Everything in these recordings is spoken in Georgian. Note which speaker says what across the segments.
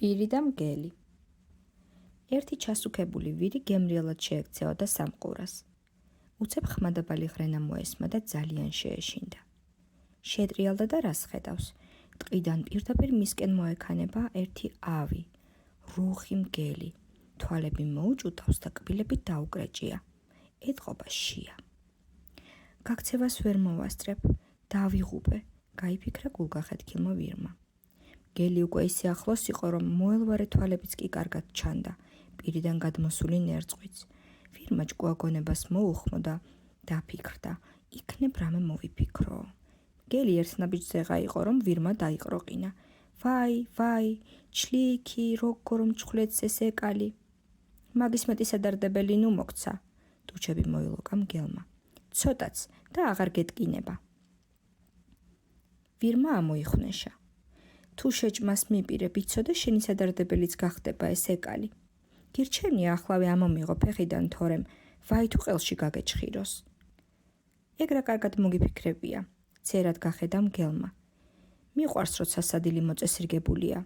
Speaker 1: პირი და მგელი. ერთი ჩასუქებული ვირი გემრიელად შეექცეოდა სამყურას. უცებ ხმადაბალი ღრენა მოესმა და ძალიან შეეშინდა. შეეტრიალდა და რას ხედავს? ტყიდან პირდაპირ მისკენ მოექანება ერთი ავი, რუხი მგელი, თვალები მოუჭუდავს და კბილები დაუკრეჭია. ეტყობა შია. გაქცევას ვერ მოვასწრებ, დავიღუპე, გაიფიქრა გულგახეთქილმა ვირმა. მგელი უკვე ისე ახლოს იყო, რომ მოელვარე თვალებიც კი კარგად ჩანდა, პირიდან გადმოსული ნერწყვიც. ვირმა ჭკუაგონებას მოუხმო და დაფიქრდა, იქნებ რამე მოვიფიქრო. მგელი ერთნაბიჯზეღა იყო, რომ ვირმა დაიყროყინა. ვაი, ჩლიქი, როგორ მჩხვლეთს ეს ეკალი. მაგის მეტი სადარდებელი ნუ მოგცა, ტუჩები მოილოკა მგელმა. ცოტაც და აღარ გეტკინება. ვირმა ამოიხვნეშა. თუ შეჭმას მიპირე, ბიცოდე შენი სადარდებელიც გახდება ეს ეკალი. გირჩევნია ახლავე ამომიღო ფეხიდან თორემ, ვაი თუ ყელში გაგეჭხიროს. ეგ რა კარგად მოგიფიქრებია, ცერად გახედა მგელმა. მიყვარს როცა სადილი მოწესრიგებულია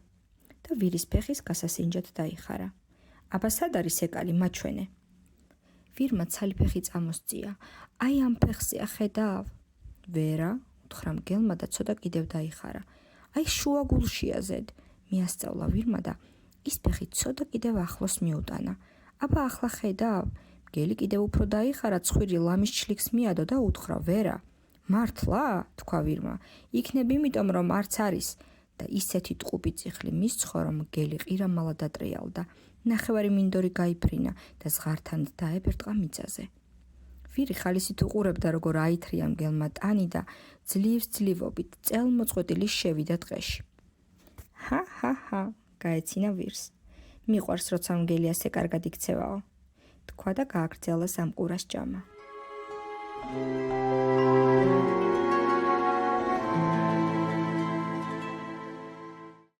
Speaker 1: და ვირის ფეხის გასასინჯად დაიხარა. აბა სად არის ეკალი მაჩვენე? ვირმა ცალი ფეხი წამოსწია. აი ამ ფეხზეა ხედავ? ვერა, უთხრა მგელმა და ცოტა კიდევ დაიხარა. აი შუა გულშია ზედ, მიასწავლა ვირმა და ის ფეხი ცოტა კიდევ ახლოს მიუტანა. აბა ახლა ხედავ? მგელი კიდევ უფრო დაიხარა, ცხვირი ლამის ჩლიქს მიადო და უთხრა ვერა. მართლა? თქვა ვირმა. იქნებ იმიტომ რომ არც არის და ისეთი ტყუპი წიხლი მისცხო რომ მგელი ყირამალად დატრიალდა. ნახევარი მინდორი გაიფრინა და ზღართან დაებერტყა მიწაზე. ვირი ხალისით უყურებდა როგორ აითრია მგელმა ტანი და ძლივობით წელმოწყვეტილი შევიდა ტყეში. ჰა, გაეცინა ვირს. მიყვარს როცა მგელი ასე კარგად იქცევაო, თქვა და გააგრძელა სამყურას ჭამა.